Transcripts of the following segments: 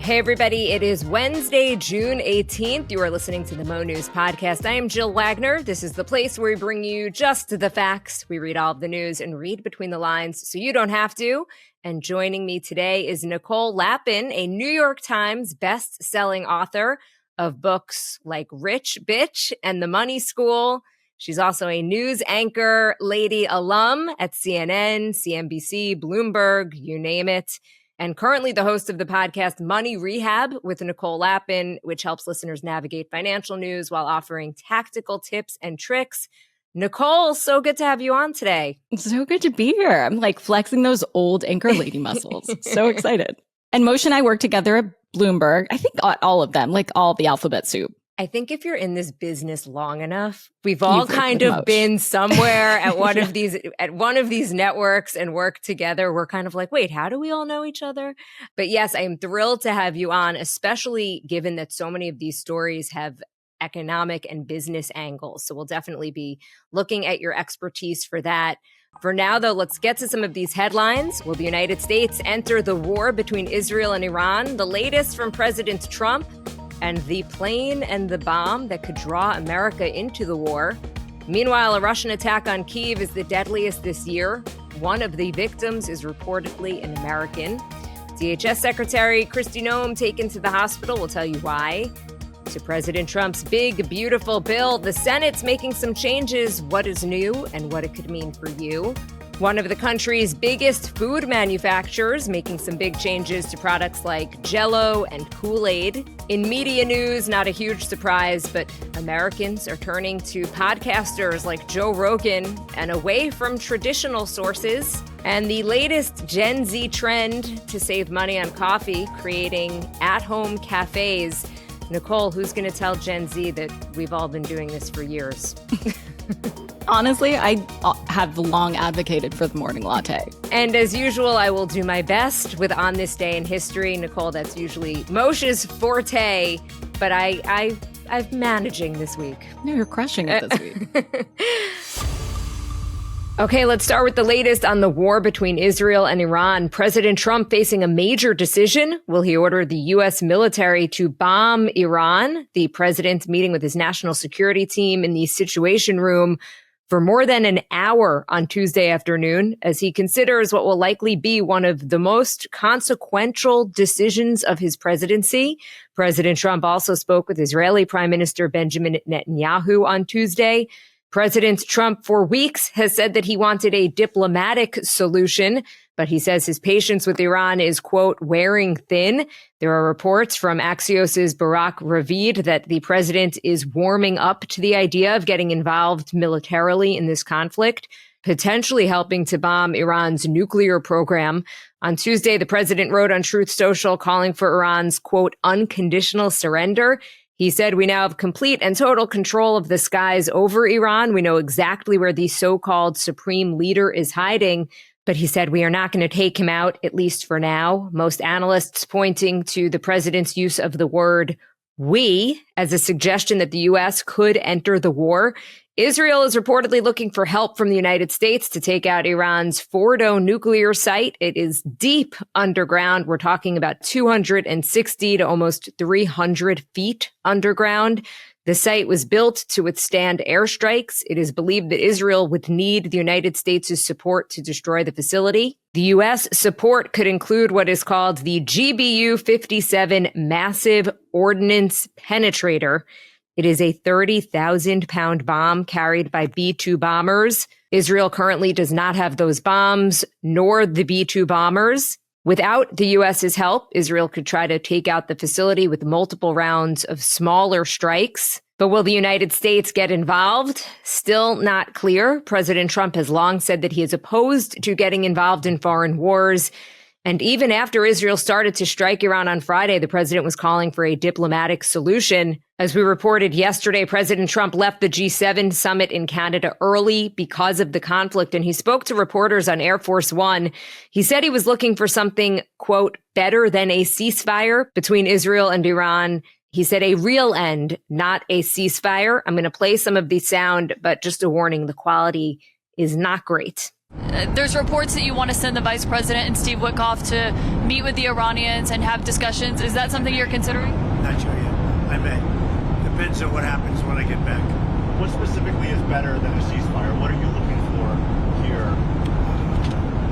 Hey, everybody. It is Wednesday, June 18th. You are listening to the Mo News Podcast. I am Jill Wagner. This is the place where we bring you just the facts. We read all of the news and read between the lines so you don't have to. And joining me today is Nicole Lapin, a New York Times best-selling author of books like Rich Bitch and The Money School. She's also a news anchor, lady alum at CNN, CNBC, Bloomberg, you name it. And currently the host of the podcast Money Rehab with Nicole Lapin, which helps listeners navigate financial news while offering tactical tips and tricks. Nicole, so good to have you on today. So good to be here. I'm like flexing those old anchor lady muscles. So excited. And Moshe and I work together at Bloomberg. I think all of them, like all the alphabet soup. I think if you're in this business long enough, we've all kind of been somewhere at one of these networks and worked together. We're kind of like, wait, how do we all know each other? But yes, I am thrilled to have you on, especially given that so many of these stories have economic and business angles. So we'll definitely be looking at your expertise for that. For now, though, let's get to some of these headlines. Will the United States enter the war between Israel and Iran? The latest from President Trump. And the plane and the bomb that could draw America into the war. Meanwhile, a Russian attack on Kyiv is the deadliest this year. One of the victims is reportedly an American. DHS Secretary Kristi Noem taken to the hospital. We'll tell you why. To President Trump's big, beautiful bill, the Senate's making some changes. What is new and what it could mean for you. One of the country's biggest food manufacturers making some big changes to products like Jell-O and Kool-Aid. In media news, not a huge surprise, but Americans are turning to podcasters like Joe Rogan and away from traditional sources. And the latest Gen Z trend to save money on coffee, creating at-home cafes. Nicole, who's going to tell Gen Z that we've all been doing this for years? Honestly, I have long advocated for the morning latte. And as usual, I will do my best with On This Day in History. Nicole, that's usually Moshe's forte, but I'm managing this week. No, you're crushing it this week. Okay, let's start with the latest on the war between Israel and Iran. President Trump facing a major decision. Will he order the U.S. military to bomb Iran? The president meeting with his national security team in the Situation Room for more than an hour on Tuesday afternoon as he considers what will likely be one of the most consequential decisions of his presidency. President Trump also spoke with Israeli Prime Minister Benjamin Netanyahu on Tuesday. President Trump for weeks has said that he wanted a diplomatic solution, but he says his patience with Iran is, quote, wearing thin. There are reports from Axios's Barak Ravid that the president is warming up to the idea of getting involved militarily in this conflict, potentially helping to bomb Iran's nuclear program. On Tuesday, the president wrote on Truth Social calling for Iran's, quote, unconditional surrender. He said, we now have complete and total control of the skies over Iran. We know exactly where the so-called supreme leader is hiding. But he said, we are not going to take him out, at least for now. Most analysts pointing to the president's use of the word we as a suggestion that the U.S. could enter the war. Israel is reportedly looking for help from the United States to take out Iran's Fordo nuclear site. It is deep underground. We're talking about 260 to almost 300 feet underground. The site was built to withstand airstrikes. It is believed that Israel would need the United States' support to destroy the facility. The U.S. support could include what is called the GBU-57 Massive Ordnance Penetrator. It is a 30,000-pound bomb carried by B-2 bombers. Israel currently does not have those bombs, nor the B-2 bombers. Without the U.S.'s help, Israel could try to take out the facility with multiple rounds of smaller strikes. But will the United States get involved? Still not clear. President Trump has long said that he is opposed to getting involved in foreign wars. And even after Israel started to strike Iran on Friday, the president was calling for a diplomatic solution. As we reported yesterday, President Trump left the G7 summit in Canada early because of the conflict, and he spoke to reporters on Air Force One. He said he was looking for something, quote, better than a ceasefire between Israel and Iran. He said a real end, not a ceasefire. I'm going to play some of the sound, but just a warning, the quality is not great. There's reports that you want to send the vice president and Steve Witkoff to meet with the Iranians and have discussions. Is that something you're considering? Not sure yet. I may. Depends on what happens when I get back. What specifically is better than a ceasefire? What are you looking for here?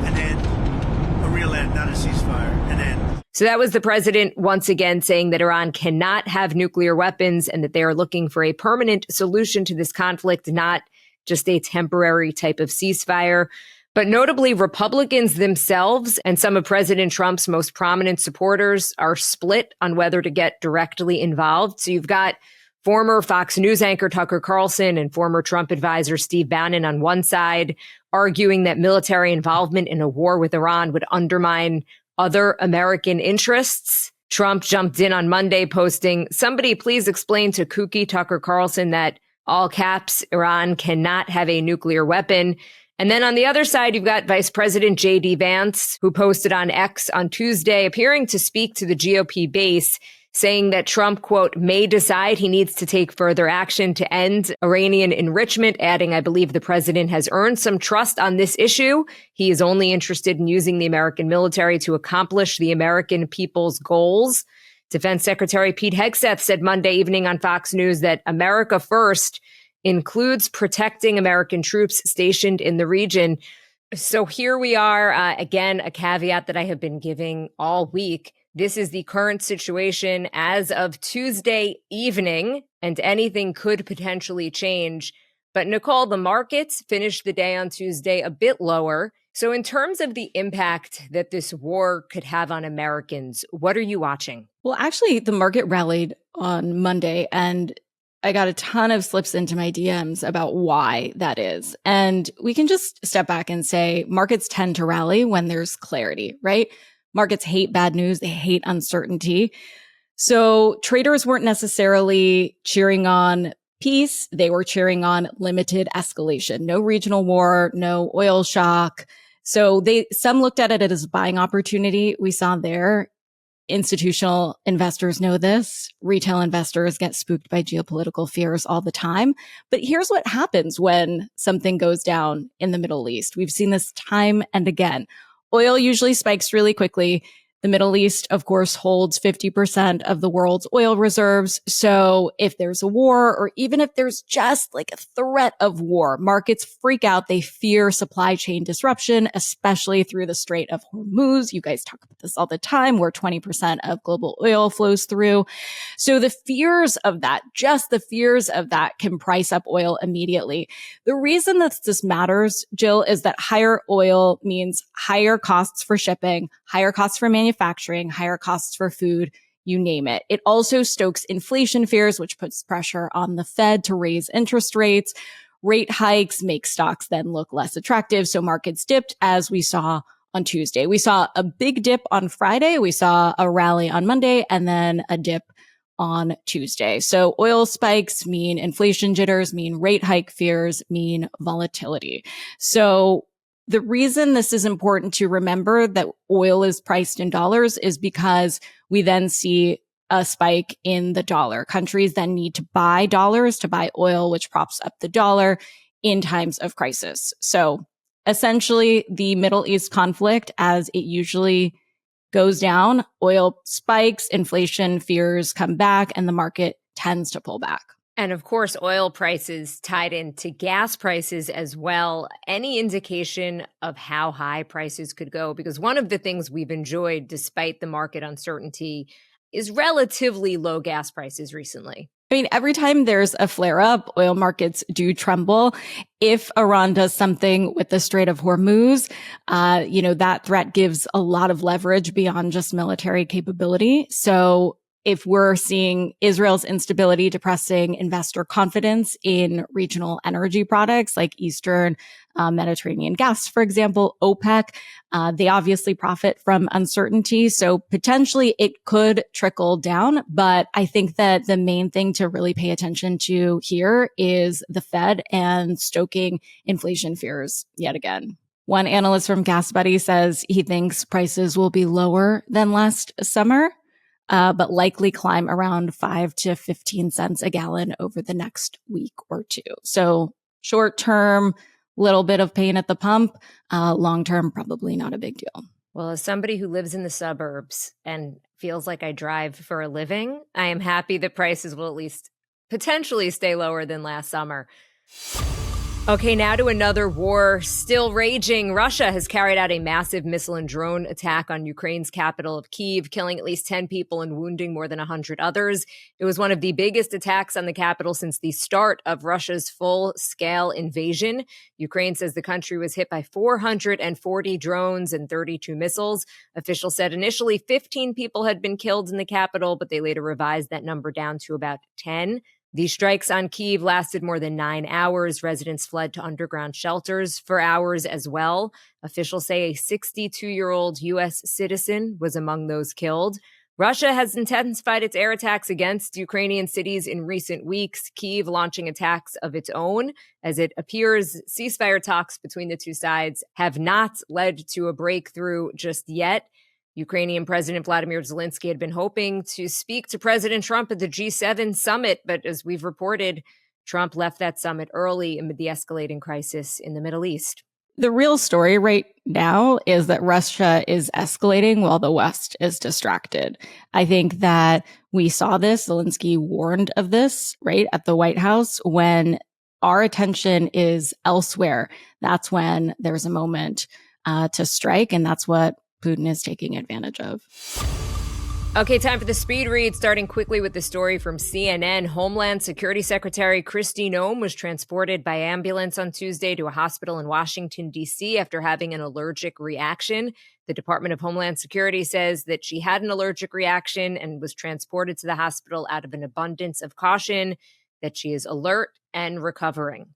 An end. A real end, not a ceasefire. An end. So that was the president once again saying that Iran cannot have nuclear weapons and that they are looking for a permanent solution to this conflict, not just a temporary type of ceasefire. But notably, Republicans themselves and some of President Trump's most prominent supporters are split on whether to get directly involved. So you've got former Fox News anchor Tucker Carlson and former Trump advisor Steve Bannon on one side, arguing that military involvement in a war with Iran would undermine other American interests. Trump jumped in on Monday posting, "Somebody please explain to kooky Tucker Carlson that, all caps, Iran cannot have a nuclear weapon." And then on the other side, you've got Vice President J.D. Vance, who posted on X on Tuesday, appearing to speak to the GOP base, saying that Trump, quote, may decide he needs to take further action to end Iranian enrichment, adding, "I believe the president has earned some trust on this issue. He is only interested in using the American military to accomplish the American people's goals." Defense Secretary Pete Hegseth said Monday evening on Fox News that America First includes protecting American troops stationed in the region. So here we are, again, a caveat that I have been giving all week. This is the current situation as of Tuesday evening, and anything could potentially change. But Nicole, the markets finished the day on Tuesday a bit lower. So in terms of the impact that this war could have on Americans, what are you watching? Well, actually, the market rallied on Monday, and I got a ton of slips into my DMs about why that is. And we can just step back and say markets tend to rally when there's clarity, right? Markets hate bad news. They hate uncertainty. So traders weren't necessarily cheering on peace. They were cheering on limited escalation, no regional war, no oil shock. So some looked at it as a buying opportunity. We saw there. Institutional investors know this. Retail investors get spooked by geopolitical fears all the time. But here's what happens when something goes down in the Middle East. We've seen this time and again. Oil usually spikes really quickly. The Middle East, of course, holds 50% of the world's oil reserves. So if there's a war, or even if there's just like a threat of war, markets freak out. They fear supply chain disruption, especially through the Strait of Hormuz. You guys talk about this all the time, where 20% of global oil flows through. So the fears of that, just the fears of that, can price up oil immediately. The reason that this matters, Jill, is that higher oil means higher costs for shipping, higher costs for manufacturing, higher costs for food, you name it. It also stokes inflation fears, which puts pressure on the Fed to raise interest rates. Rate hikes make stocks then look less attractive. So markets dipped, as we saw on Tuesday. We saw a big dip on Friday. We saw a rally on Monday, and then a dip on Tuesday. So oil spikes mean inflation jitters, mean rate hike fears, mean volatility. So the reason this is important to remember that oil is priced in dollars is because we then see a spike in the dollar. Countries then need to buy dollars to buy oil, which props up the dollar in times of crisis. So essentially, the Middle East conflict, as it usually goes down, oil spikes, inflation fears come back, and the market tends to pull back. And of course, oil prices tied into gas prices as well. Any indication of how high prices could go? Because one of the things we've enjoyed, despite the market uncertainty, is relatively low gas prices recently. I mean, every time there's a flare up, oil markets do tremble. If Iran does something with the Strait of Hormuz, that threat gives a lot of leverage beyond just military capability. So if we're seeing Israel's instability depressing investor confidence in regional energy products like Eastern Mediterranean gas, for example, OPEC, they obviously profit from uncertainty. So potentially it could trickle down. But I think that the main thing to really pay attention to here is the Fed and stoking inflation fears yet again. One analyst from Gas Buddy says he thinks prices will be lower than last summer, but likely climb around 5 to 15 cents a gallon over the next week or two. So short term, little bit of pain at the pump. Long term, probably not a big deal. Well, as somebody who lives in the suburbs and feels like I drive for a living, I am happy that prices will at least potentially stay lower than last summer. Okay, now to another war still raging. Russia has carried out a massive missile and drone attack on Ukraine's capital of Kyiv, killing at least 10 people and wounding more than 100 others. It was one of the biggest attacks on the capital since the start of Russia's full-scale invasion. Ukraine says the country was hit by 440 drones and 32 missiles. Officials said initially 15 people had been killed in the capital, but they later revised that number down to about 10. These strikes on Kyiv lasted more than 9 hours. Residents fled to underground shelters for hours as well. Officials say a 62-year-old U.S. citizen was among those killed. Russia has intensified its air attacks against Ukrainian cities in recent weeks, Kyiv launching attacks of its own. As it appears, ceasefire talks between the two sides have not led to a breakthrough just yet. Ukrainian President Vladimir Zelensky had been hoping to speak to President Trump at the G7 summit, but as we've reported, Trump left that summit early amid the escalating crisis in the Middle East. The real story right now is that Russia is escalating while the West is distracted. I think that we saw this, Zelensky warned of this, right, at the White House. When our attention is elsewhere, that's when there's a moment to strike, and that's what Putin is taking advantage of. Okay, time for the speed read, starting quickly with the story from CNN. Homeland Security Secretary Kristi Noem was transported by ambulance on Tuesday to a hospital in Washington, D.C. after having an allergic reaction. The Department of Homeland Security says that she had an allergic reaction and was transported to the hospital out of an abundance of caution, that she is alert and recovering.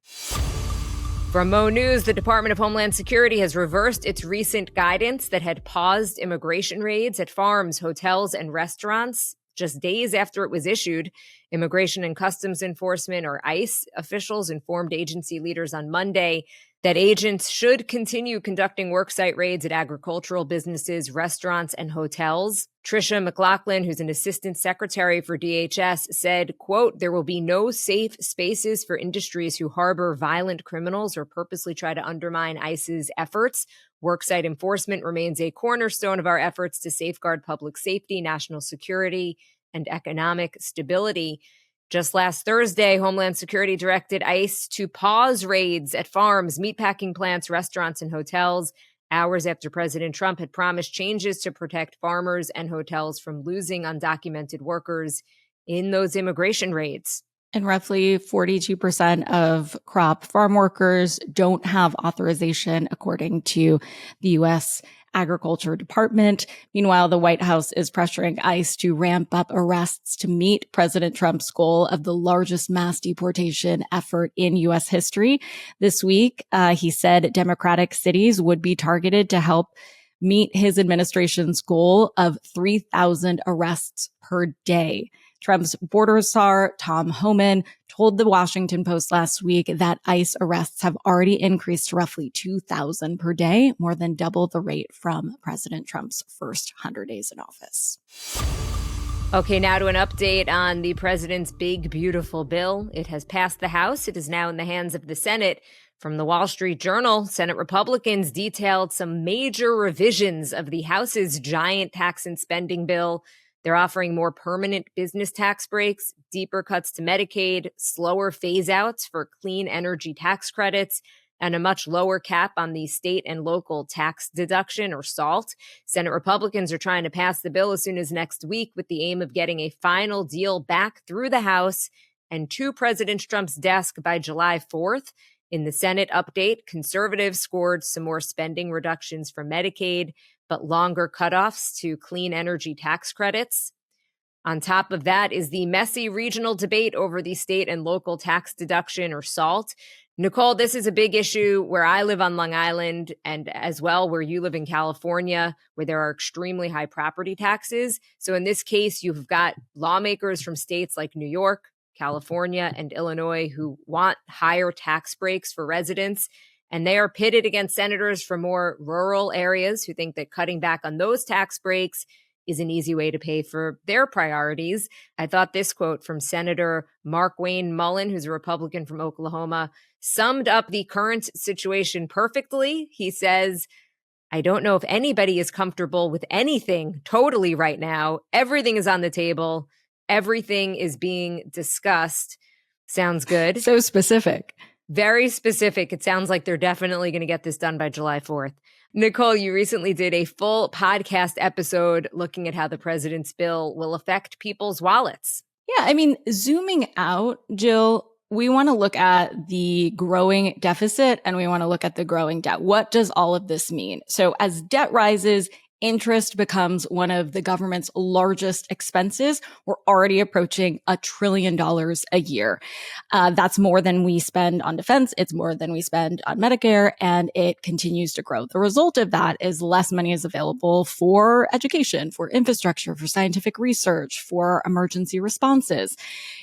From Mo News, the Department of Homeland Security has reversed its recent guidance that had paused immigration raids at farms, hotels, and restaurants just days after it was issued. Immigration and Customs Enforcement, or ICE, officials informed agency leaders on Monday that agents should continue conducting worksite raids at agricultural businesses, restaurants, and hotels. Tricia McLaughlin, who's an assistant secretary for DHS, said, quote, "There will be no safe spaces for industries who harbor violent criminals or purposely try to undermine ICE's efforts. Worksite enforcement remains a cornerstone of our efforts to safeguard public safety, national security, and economic stability." Just last Thursday, Homeland Security directed ICE to pause raids at farms, meatpacking plants, restaurants, and hotels, hours after President Trump had promised changes to protect farmers and hotels from losing undocumented workers in those immigration raids. And roughly 42% of crop farm workers don't have authorization, according to the U.S. Agriculture Department. Meanwhile, the White House is pressuring ICE to ramp up arrests to meet President Trump's goal of the largest mass deportation effort in U.S. history. This week, he said Democratic cities would be targeted to help meet his administration's goal of 3,000 arrests per day. Trump's border czar, Tom Homan, told the Washington Post last week that ICE arrests have already increased to roughly 2,000 per day, more than double the rate from President Trump's first 100 days in office. Okay, now to an update on the president's big, beautiful bill. It has passed the House. It is now in the hands of the Senate. From the Wall Street Journal, Senate Republicans detailed some major revisions of the House's giant tax and spending bill. They're offering more permanent business tax breaks, deeper cuts to Medicaid, slower phase-outs for clean energy tax credits, and a much lower cap on the state and local tax deduction, or SALT. Senate Republicans are trying to pass the bill as soon as next week with the aim of getting a final deal back through the House and to President Trump's desk by July 4th. In the Senate update, conservatives scored some more spending reductions for Medicaid, but longer cutoffs to clean energy tax credits. On top of that is the messy regional debate over the state and local tax deduction, or SALT. Nicole, this is a big issue where I live on Long Island, and as well where you live in California, where there are extremely high property taxes. So in this case, you've got lawmakers from states like New York, California, and Illinois who want higher tax breaks for residents. And they are pitted against senators from more rural areas who think that cutting back on those tax breaks is an easy way to pay for their priorities. I thought this quote from Senator Markwayne Mullin, who's a Republican from Oklahoma, summed up the current situation perfectly. He says, I don't know if anybody is comfortable with anything totally right now. Everything is on the table. Everything is being discussed. Sounds good. So specific. Very specific. It sounds like they're definitely going to get this done by July 4th. Nicole, you recently did a full podcast episode looking at how the president's bill will affect people's wallets. Yeah, I mean, zooming out, Jill, we want to look at the growing deficit and we want to look at the growing debt. What does all of this mean? So as debt rises, interest becomes one of the government's largest expenses. We're already approaching $1 trillion a year. That's more than we spend on defense. It's more than we spend on Medicare, and it continues to grow. The result of that is less money is available for education, for infrastructure, for scientific research, for emergency responses.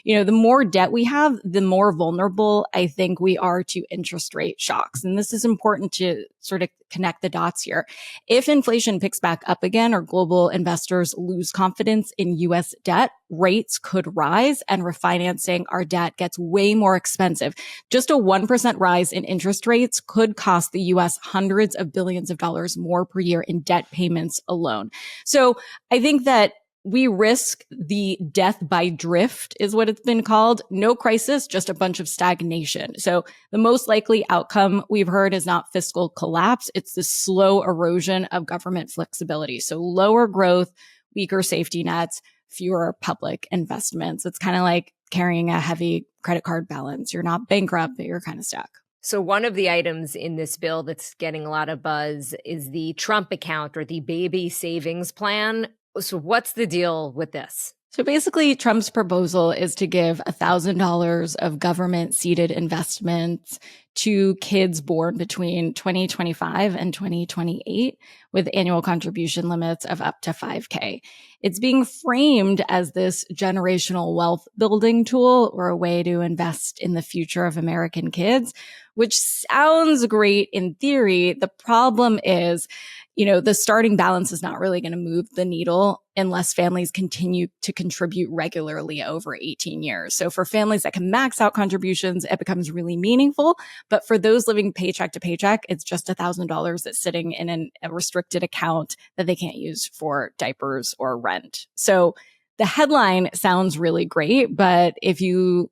The more debt we have, the more vulnerable I think we are to interest rate shocks. And this is important to sort of connect the dots here. If inflation picks back up again or global investors lose confidence in U.S. debt, rates could rise and refinancing our debt gets way more expensive. Just a 1% rise in interest rates could cost the U.S. hundreds of billions of dollars more per year in debt payments alone. So I think that we risk the death by drift is what it's been called. No crisis, just a bunch of stagnation. So the most likely outcome we've heard is not fiscal collapse. It's the slow erosion of government flexibility. So lower growth, weaker safety nets, fewer public investments. It's kind of like carrying a heavy credit card balance. You're not bankrupt, but you're kind of stuck. So one of the items in this bill that's getting a lot of buzz is the Trump account or the baby savings plan. So what's the deal with this? So basically, Trump's proposal is to give $1,000 of government-seeded investments to kids born between 2025 and 2028 with annual contribution limits of up to $5,000. It's being framed as this generational wealth building tool or a way to invest in the future of American kids, which sounds great in theory. The problem is, the starting balance is not really going to move the needle unless families continue to contribute regularly over 18 years. So for families that can max out contributions, it becomes really meaningful. But for those living paycheck to paycheck, it's just $1,000 that's sitting in a restricted account that they can't use for diapers or rent. So the headline sounds really great, but if you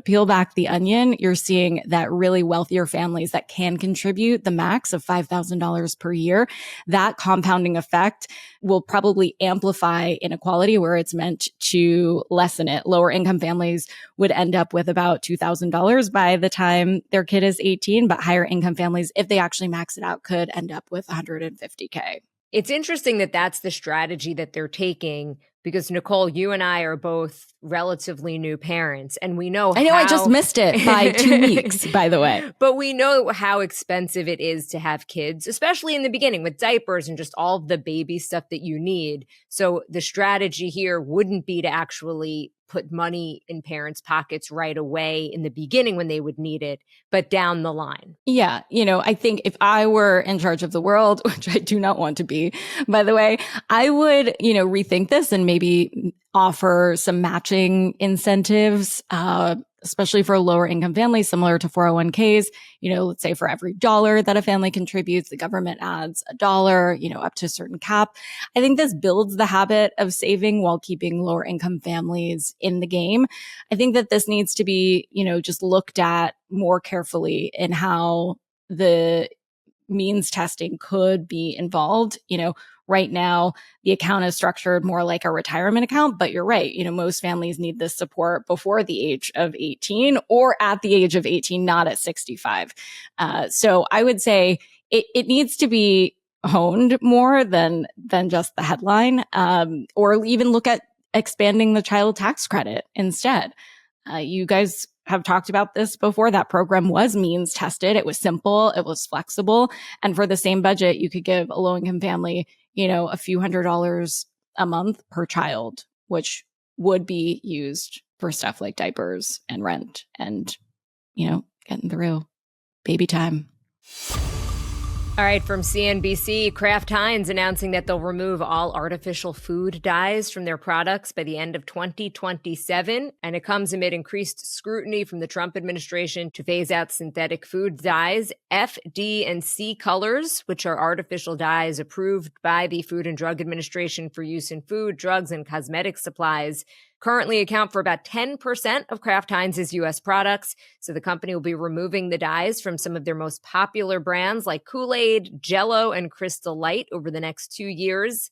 peel back the onion, you're seeing that really wealthier families that can contribute the max of $5,000 per year, that compounding effect will probably amplify inequality where it's meant to lessen it. Lower income families would end up with about $2,000 by the time their kid is 18, but higher income families, if they actually max it out, could end up with $150K. It's interesting that that's the strategy that they're taking because, Nicole, you and I are both relatively new parents, and we know I just missed it by 2 weeks, by the way. But we know how expensive it is to have kids, especially in the beginning with diapers and just all the baby stuff that you need. So the strategy here wouldn't be to actually put money in parents' pockets right away in the beginning when they would need it, but down the line. Yeah. I think if I were in charge of the world, which I do not want to be, by the way, I would, rethink this and maybe offer some matching incentives, especially for lower income families, similar to 401ks. Let's say for every $1 that a family contributes, the government adds $1, up to a certain cap. I think this builds the habit of saving while keeping lower income families in the game. I think that this needs to be, just looked at more carefully in how the means testing could be involved. Right now, the account is structured more like a retirement account, but you're right. Most families need this support before the age of 18 or at the age of 18, not at 65. So I would say it needs to be honed more than just the headline, or even look at expanding the child tax credit instead. You guys have talked about this before. That program was means tested. It was simple. It was flexible. And for the same budget, you could give a low income family, a few $100s a month per child, which would be used for stuff like diapers and rent and, getting through baby time. All right, from CNBC, Kraft Heinz announcing that they'll remove all artificial food dyes from their products by the end of 2027. And it comes amid increased scrutiny from the Trump administration to phase out synthetic food dyes. F, D, and C colors, which are artificial dyes approved by the Food and Drug Administration for use in food, drugs, and cosmetic supplies, currently account for about 10% of Kraft Heinz's U.S. products. So the company will be removing the dyes from some of their most popular brands like Kool-Aid, Jell-O, and Crystal Light over the next 2 years.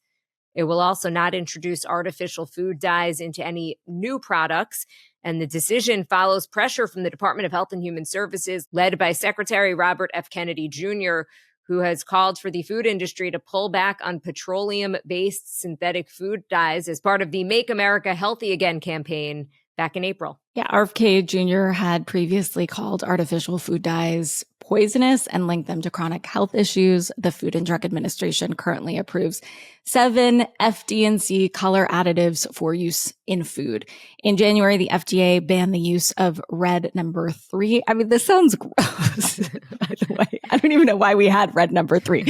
It will also not introduce artificial food dyes into any new products. And the decision follows pressure from the Department of Health and Human Services, led by Secretary Robert F. Kennedy Jr., who has called for the food industry to pull back on petroleum-based synthetic food dyes as part of the Make America Healthy Again campaign back in April. Yeah, RFK Jr. had previously called artificial food dyes poisonous and linked them to chronic health issues. The Food and Drug Administration currently approves 7 F, D, and C color additives for use in food. In January, the FDA banned the use of red number 3. I mean, this sounds gross, by the way. I don't even know why we had red number 3,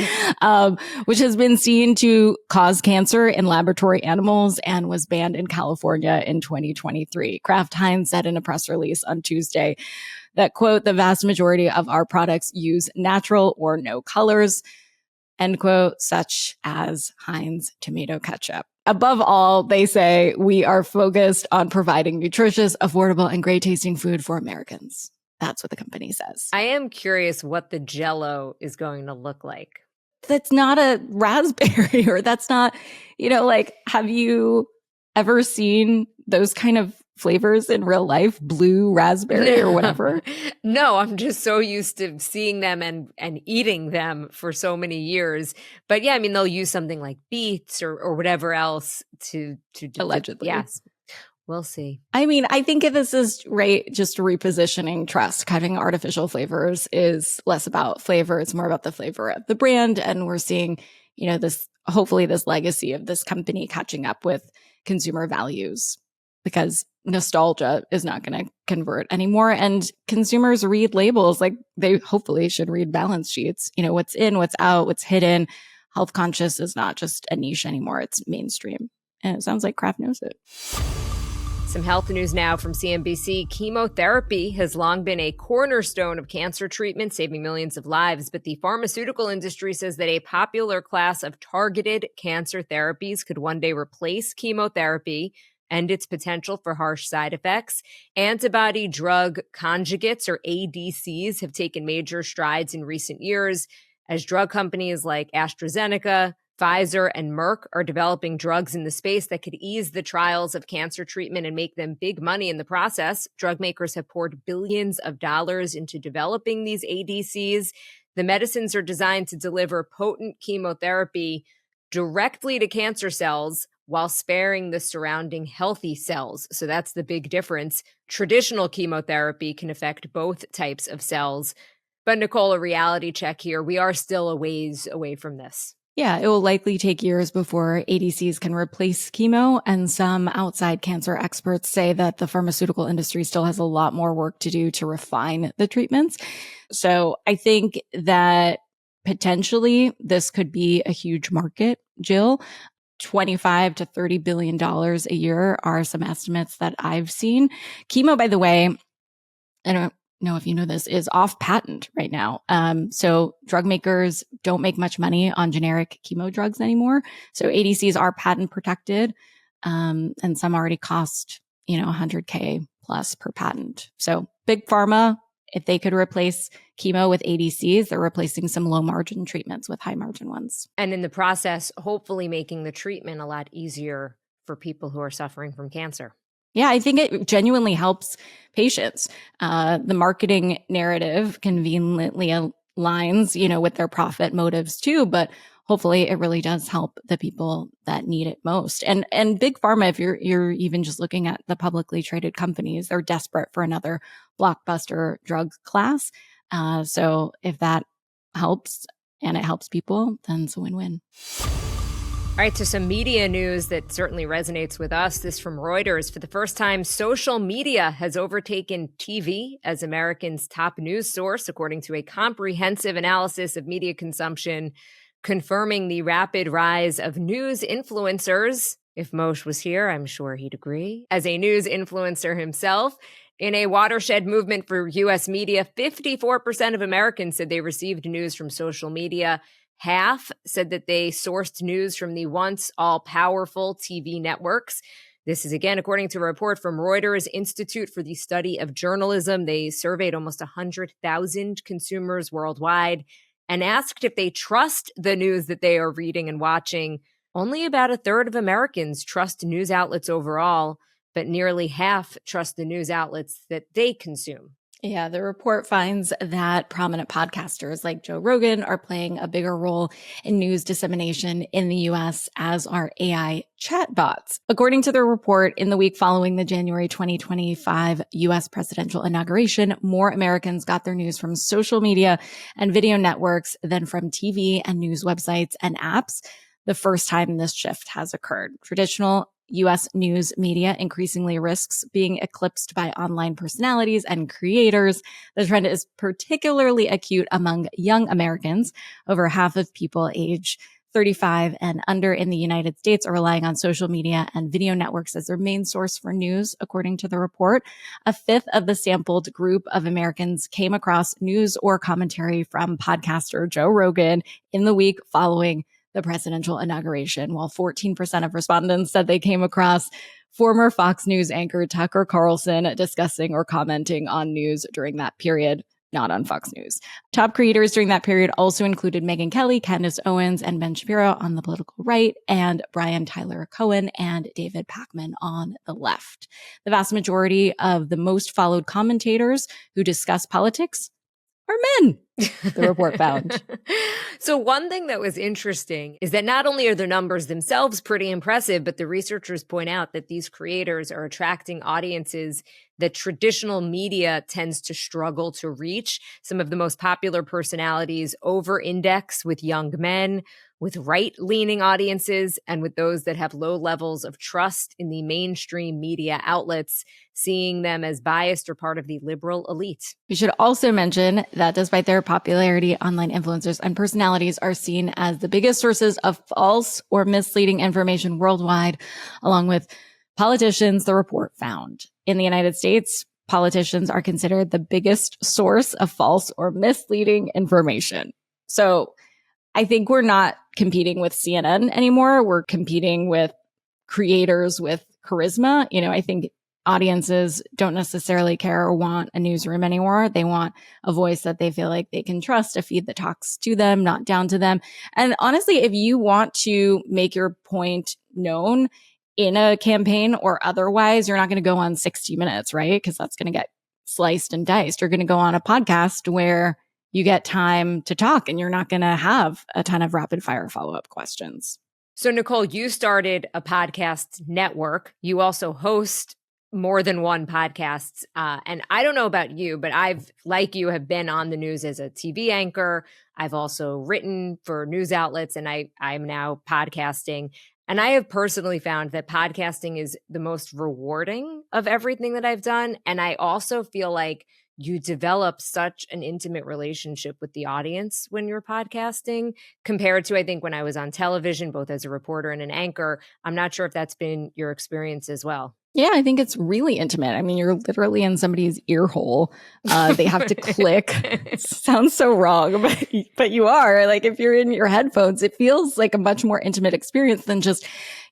which has been seen to cause cancer in laboratory animals and was banned in California in 2023. Kraft Heinz said in a press release on Tuesday that, quote, the vast majority of our products use natural or no colors, end quote, such as Heinz tomato ketchup. Above all, they say, we are focused on providing nutritious, affordable, and great tasting food for Americans. That's what the company says. I am curious what the Jell-O is going to look like. That's not a raspberry, or that's not, like, have you ever seen those kind of flavors in real life? Blue raspberry or whatever? No, I'm just so used to seeing them and eating them for so many years. But yeah, I mean, they'll use something like beets or whatever else to allegedly. Yes. We'll see. I mean, I think this is just repositioning trust. Having artificial flavors is less about flavor. It's more about the flavor of the brand. And we're seeing, hopefully this legacy of this company catching up with consumer values, because nostalgia is not going to convert anymore. And consumers read labels like they hopefully should read balance sheets. What's in, what's out, what's hidden. Health conscious is not just a niche anymore. It's mainstream. And it sounds like Kraft knows it. Some health news now from CNBC. Chemotherapy has long been a cornerstone of cancer treatment, saving millions of lives. But the pharmaceutical industry says that a popular class of targeted cancer therapies could one day replace chemotherapy and its potential for harsh side effects. Antibody drug conjugates, or ADCs, have taken major strides in recent years as drug companies like AstraZeneca, Pfizer, and Merck are developing drugs in the space that could ease the trials of cancer treatment and make them big money in the process. Drug makers have poured billions of dollars into developing these ADCs. The medicines are designed to deliver potent chemotherapy directly to cancer cells while sparing the surrounding healthy cells. So that's the big difference. Traditional chemotherapy can affect both types of cells. But Nicole, a reality check here. We are still a ways away from this. Yeah, it will likely take years before ADCs can replace chemo. And some outside cancer experts say that the pharmaceutical industry still has a lot more work to do to refine the treatments. So I think that potentially this could be a huge market, Jill. $25 to $30 billion a year are some estimates that I've seen. Chemo, by the way, I don't know if you know this, is off patent right now. So drug makers don't make much money on generic chemo drugs anymore. So ADCs are patent protected. And some already cost, $100K plus per patent. So big pharma, if they could replace chemo with ADCs, they're replacing some low margin treatments with high margin ones. And in the process, hopefully making the treatment a lot easier for people who are suffering from cancer. Yeah, I think it genuinely helps patients. The marketing narrative conveniently aligns, with their profit motives too, but hopefully it really does help the people that need it most. And big pharma, if you're even just looking at the publicly traded companies, they're desperate for another blockbuster drug class. So if that helps and it helps people, then it's a win-win. All right, so some media news that certainly resonates with us. This from Reuters. For the first time, social media has overtaken TV as Americans' top news source, according to a comprehensive analysis of media consumption, confirming the rapid rise of news influencers. If Moshe was here, I'm sure he'd agree. As a news influencer himself, in a watershed movement for U.S. media, 54% of Americans said they received news from social media. Half said that they sourced news from the once all-powerful TV networks. This is, again, according to a report from Reuters Institute for the Study of Journalism. They surveyed almost 100,000 consumers worldwide and asked if they trust the news that they are reading and watching. Only about a third of Americans trust news outlets overall, but nearly half trust the news outlets that they consume. Yeah, the report finds that prominent podcasters like Joe Rogan are playing a bigger role in news dissemination in the U.S., as are AI chatbots. According to the report, in the week following the January 2025 U.S. presidential inauguration, more Americans got their news from social media and video networks than from TV and news websites and apps. The first time this shift has occurred. Traditional U.S. news media increasingly risks being eclipsed by online personalities and creators. The trend is particularly acute among young Americans. Over half of people age 35 and under in the United States are relying on social media and video networks as their main source for news, according to the report. A fifth of the sampled group of Americans came across news or commentary from podcaster Joe Rogan in the week following the presidential inauguration, while 14% of respondents said they came across former Fox News anchor Tucker Carlson discussing or commenting on news during that period, not on Fox News. Top creators during that period also included Megyn Kelly, Candace Owens, and Ben Shapiro on the political right, and Brian Tyler Cohen and David Pakman on the left. The vast majority of the most followed commentators who discuss politics are men, the report found. So one thing that was interesting is that not only are the numbers themselves pretty impressive, but the researchers point out that these creators are attracting audiences that traditional media tends to struggle to reach. Some of the most popular personalities over-index with young men, with right-leaning audiences, and with those that have low levels of trust in the mainstream media outlets, seeing them as biased or part of the liberal elite. We should also mention that despite their popularity, online influencers and personalities are seen as the biggest sources of false or misleading information worldwide, along with politicians, the report found. In the United States, politicians are considered the biggest source of false or misleading information. So I think we're not competing with CNN anymore. We're competing with creators with charisma. I think audiences don't necessarily care or want a newsroom anymore. They want a voice that they feel like they can trust, a feed that talks to them, not down to them. And honestly, if you want to make your point known in a campaign or otherwise, you're not going to go on 60 Minutes, right? Because that's going to get sliced and diced. You're going to go on a podcast where you get time to talk and you're not going to have a ton of rapid fire follow-up questions. So Nicole, you started a podcast network. You also host more than one podcast. And I don't know about you, but I've, like you, have been on the news as a TV anchor. I've also written for news outlets, and I'm now podcasting. And I have personally found that podcasting is the most rewarding of everything that I've done. And I also feel like you develop such an intimate relationship with the audience when you're podcasting compared to, I think, when I was on television, both as a reporter and an anchor. I'm not sure if that's been your experience as well. Yeah, I think it's really intimate. I mean, you're literally in somebody's ear hole. They have to click. It sounds so wrong, but you are. Like, if you're in your headphones, it feels like a much more intimate experience than just,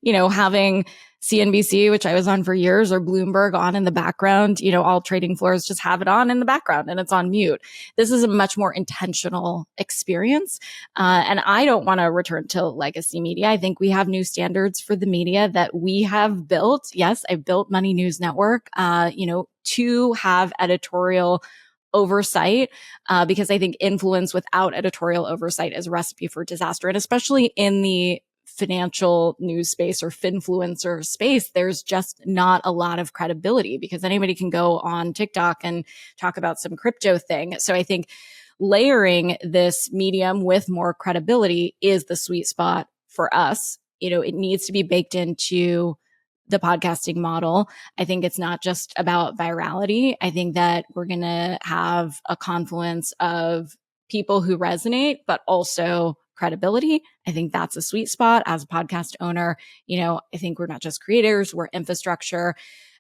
having CNBC, which I was on for years, or Bloomberg on in the background. All trading floors just have it on in the background and it's on mute. This is a much more intentional experience. And I don't want to return to legacy media. I think we have new standards for the media that we have built. Yes, I built Money News Network, to have editorial oversight, because I think influence without editorial oversight is a recipe for disaster. And especially in the financial news space or finfluencer space, there's just not a lot of credibility because anybody can go on TikTok and talk about some crypto thing. So I think layering this medium with more credibility is the sweet spot for us. it needs to be baked into the podcasting model. I think it's not just about virality. I think that we're going to have a confluence of people who resonate, but also credibility. I think that's a sweet spot as a podcast owner. I think we're not just creators, we're infrastructure.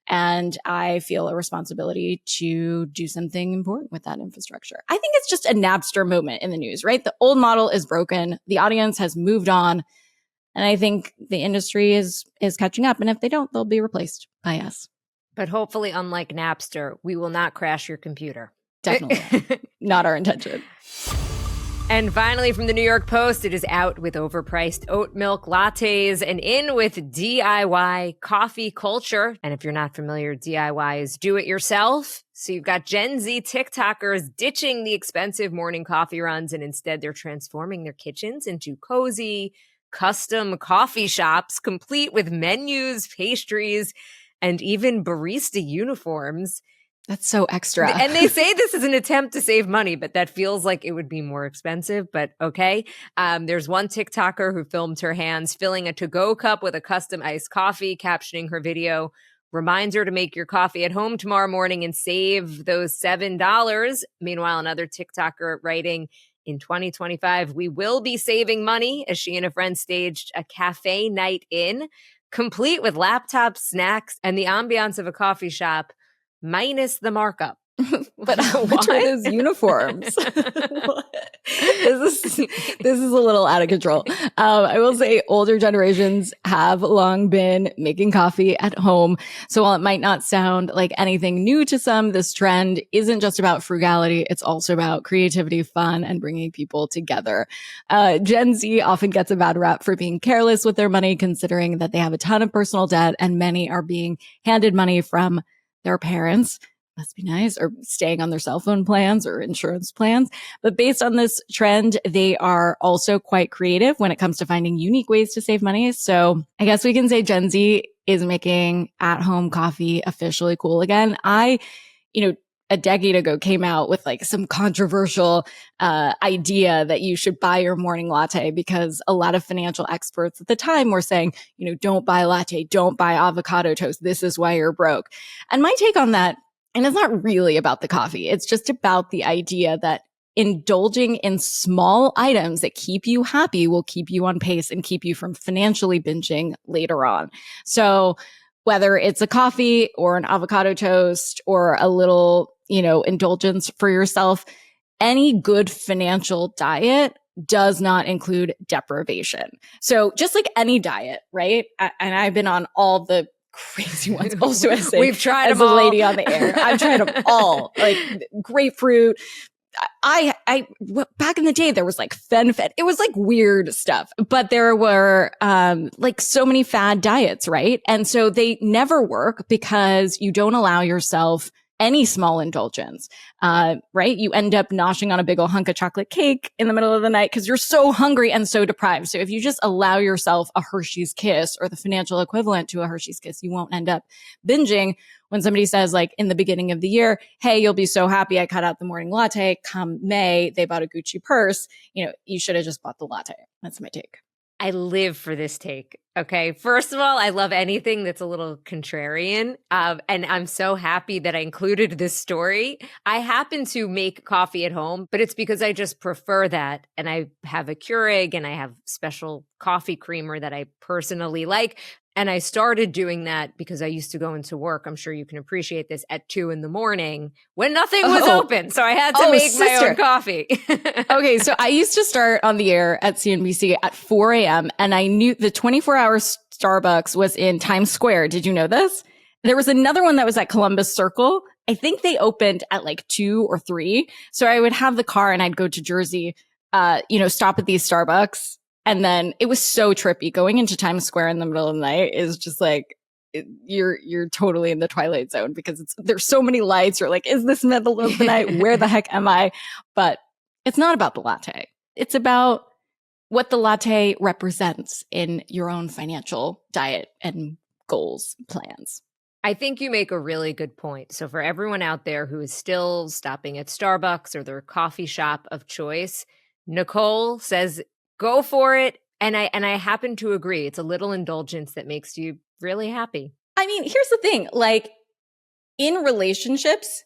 And I feel a responsibility to do something important with that infrastructure. I think it's just a Napster moment in the news, right? The old model is broken. The audience has moved on. And I think the industry is catching up. And if they don't, they'll be replaced by us. But hopefully, unlike Napster, we will not crash your computer. Definitely not our intention. And finally, from the New York Post, it is out with overpriced oat milk lattes and in with DIY coffee culture. And if you're not familiar, DIY is do it yourself. So you've got Gen Z TikTokers ditching the expensive morning coffee runs, and instead they're transforming their kitchens into cozy, custom coffee shops, complete with menus, pastries, and even barista uniforms. That's so extra. And they say this is an attempt to save money, but that feels like it would be more expensive, but okay. There's one TikToker who filmed her hands filling a to-go cup with a custom iced coffee, captioning her video, reminds her to make your coffee at home tomorrow morning and save those $7. Meanwhile, another TikToker writing, in 2025, we will be saving money, as she and a friend staged a cafe night in, complete with laptops, snacks, and the ambiance of a coffee shop, minus the markup. But how much are those uniforms? This is a little out of control. I will say older generations have long been making coffee at home. So while it might not sound like anything new to some, this trend isn't just about frugality. It's also about creativity, fun, and bringing people together. Gen Z often gets a bad rap for being careless with their money, considering that they have a ton of personal debt and many are being handed money from their parents. Must be nice, or staying on their cell phone plans or insurance plans. But based on this trend, they are also quite creative when it comes to finding unique ways to save money. So I guess we can say Gen Z is making at-home coffee officially cool again. I, a decade ago came out with like some controversial idea that you should buy your morning latte because a lot of financial experts at the time were saying, don't buy latte, don't buy avocado toast. This is why you're broke. And my take on that, and it's not really about the coffee. It's just about the idea that indulging in small items that keep you happy will keep you on pace and keep you from financially binging later on. So whether it's a coffee or an avocado toast or a little, indulgence for yourself, any good financial diet does not include deprivation. So just like any diet, right? And I've been on all the crazy ones. Also, we've tried as them all. A lady on the air, I've tried them all. Like grapefruit. I back in the day there was like fen-phen. It was like weird stuff, but there were like so many fad diets, right? And so they never work because you don't allow yourself any small indulgence, right? You end up noshing on a big old hunk of chocolate cake in the middle of the night because you're so hungry and so deprived. So if you just allow yourself a Hershey's Kiss or the financial equivalent to a Hershey's Kiss, you won't end up binging. When somebody says like in the beginning of the year, hey, you'll be so happy I cut out the morning latte. Come May, they bought a Gucci purse. You should have just bought the latte. That's my take. I live for this take. Okay. First of all, I love anything that's a little contrarian. And I'm so happy that I included this story. I happen to make coffee at home, but it's because I just prefer that. And I have a Keurig and I have special coffee creamer that I personally like. And I started doing that because I used to go into work. I'm sure you can appreciate this at 2 a.m. when nothing was open. So I had to make my own coffee. Okay. So I used to start on the air at CNBC at 4 a.m. and I knew the 24-hour Starbucks was in Times Square. Did you know this? There was another one that was at Columbus Circle. I think they opened at like 2 or 3. So I would have the car and I'd go to Jersey, stop at these Starbucks. And then it was so trippy. Going into Times Square in the middle of the night is just like, you're totally in the Twilight Zone because there's so many lights. You're like, is this middle of the night? Where the heck am I? But it's not about the latte. It's about what the latte represents in your own financial diet and goals, plans. I think you make a really good point. So for everyone out there who is still stopping at Starbucks or their coffee shop of choice, Nicole says, go for it. And I happen to agree. It's a little indulgence that makes you really happy. I mean, here's the thing. Like, in relationships,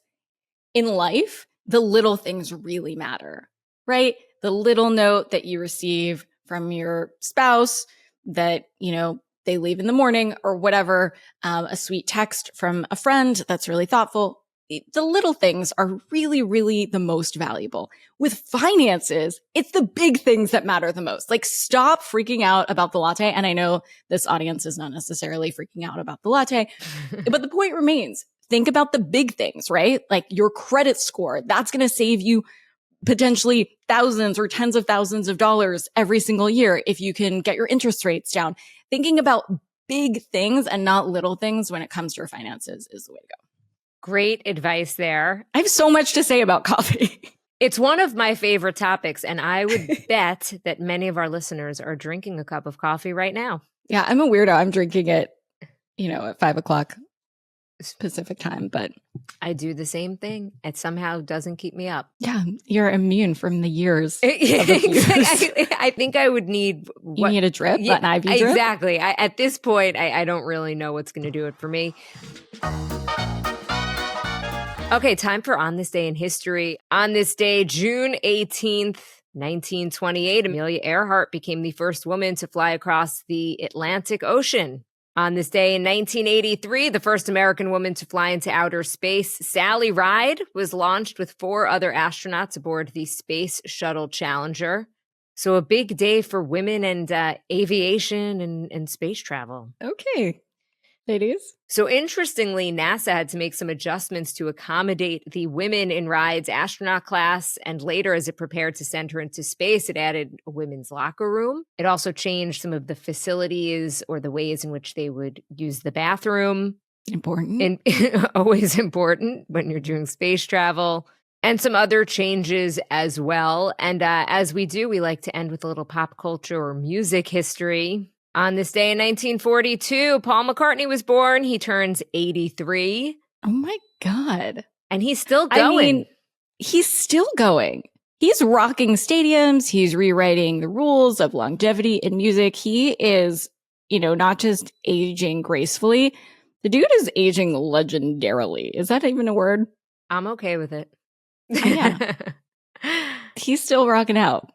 in life, the little things really matter, right? The little note that you receive from your spouse that, you know, they leave in the morning or whatever, a sweet text from a friend that's really thoughtful. The little things are really, really the most valuable. With finances, it's the big things that matter the most. Like, stop freaking out about the latte. And I know this audience is not necessarily freaking out about the latte, but the point remains. Think about the big things, right? Like your credit score. That's going to save you potentially thousands or tens of thousands of dollars every single year if you can get your interest rates down. Thinking about big things and not little things when it comes to your finances is the way to go. Great advice there. I have so much to say about coffee. It's one of my favorite topics, and I would bet that many of our listeners are drinking a cup of coffee right now. Yeah, I'm a weirdo. I'm drinking it, you know, at 5 o'clock Pacific time, but I do the same thing. It somehow doesn't keep me up. yeah, you're immune from the years of abuse. I think I would need... You need a drip, an IV drip? Exactly. At this point, I don't really know what's going to do it for me. Okay, time for On This Day in History. On this day, June 18th, 1928, Amelia Earhart became the first woman to fly across the Atlantic Ocean. On this day in 1983, the first American woman to fly into outer space, Sally Ride, was launched with 4 other astronauts aboard the Space Shuttle Challenger. So a big day for women and aviation and space travel. Okay, ladies. So interestingly, NASA had to make some adjustments to accommodate the women in Ride's astronaut class. And later, as it prepared to send her into space, it added a women's locker room. It also changed some of the facilities or the ways in which they would use the bathroom. Important. Always important when you're doing space travel. And some other changes as well. And as we do, we like to end with a little pop culture or music history. On this day in 1942, Paul McCartney was born. He turns 83. Oh my God. And he's still going. I mean, he's still going. He's rocking stadiums. He's rewriting the rules of longevity in music. He is, you know, not just aging gracefully. The dude is aging legendarily. Is that even a word? I'm okay with it. Yeah. He's still rocking out.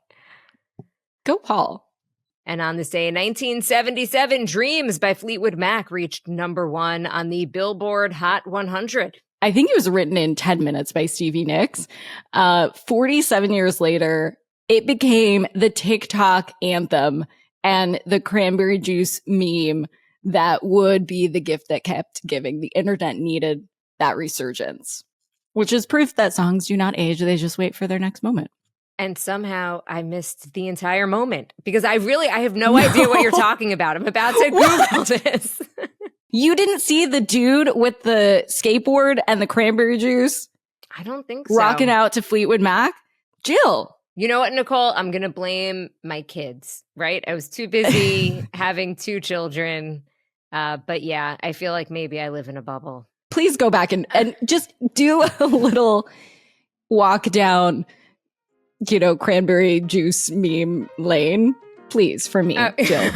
Go, Paul. And on this day in 1977, Dreams by Fleetwood Mac reached #1 on the Billboard Hot 100. I think it was written in 10 minutes by Stevie Nicks. 47 years later, it became the TikTok anthem and the cranberry juice meme that would be the gift that kept giving. The internet needed that resurgence, which is proof that songs do not age. They just wait for their next moment. And somehow I missed the entire moment because I have no idea what you're talking about. I'm about to Google this. You didn't see the dude with the skateboard and the cranberry juice? I don't think so. Rocking out to Fleetwood Mac? Jill. You know what, Nicole? I'm going to blame my kids, right? I was too busy having 2 children. But yeah, I feel like maybe I live in a bubble. Please go back and just do a little walk down, you know, cranberry juice meme lane, please, for me, Jill.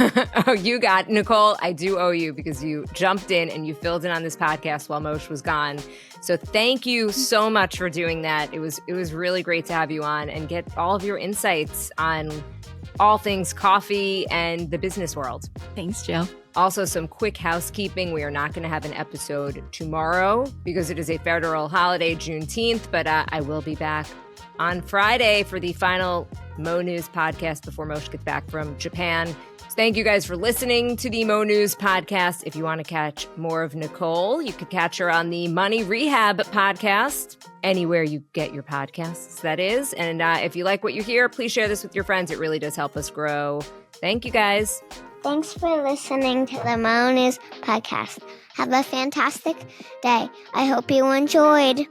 Oh, you got Nicole. I do owe you because you jumped in and you filled in on this podcast while Moshe was gone. So thank you so much for doing that. It was really great to have you on and get all of your insights on all things coffee and the business world. Thanks, Jill. Also, some quick housekeeping. We are not going to have an episode tomorrow because it is a federal holiday, Juneteenth, but I will be back on Friday for the final Mo News podcast before Moshe gets back from Japan. So thank you guys for listening to the Mo News podcast. If you want to catch more of Nicole, you could catch her on the Money Rehab podcast, anywhere you get your podcasts, that is. And if you like what you hear, please share this with your friends. It really does help us grow. Thank you, guys. Thanks for listening to the Mo News podcast. Have a fantastic day. I hope you enjoyed.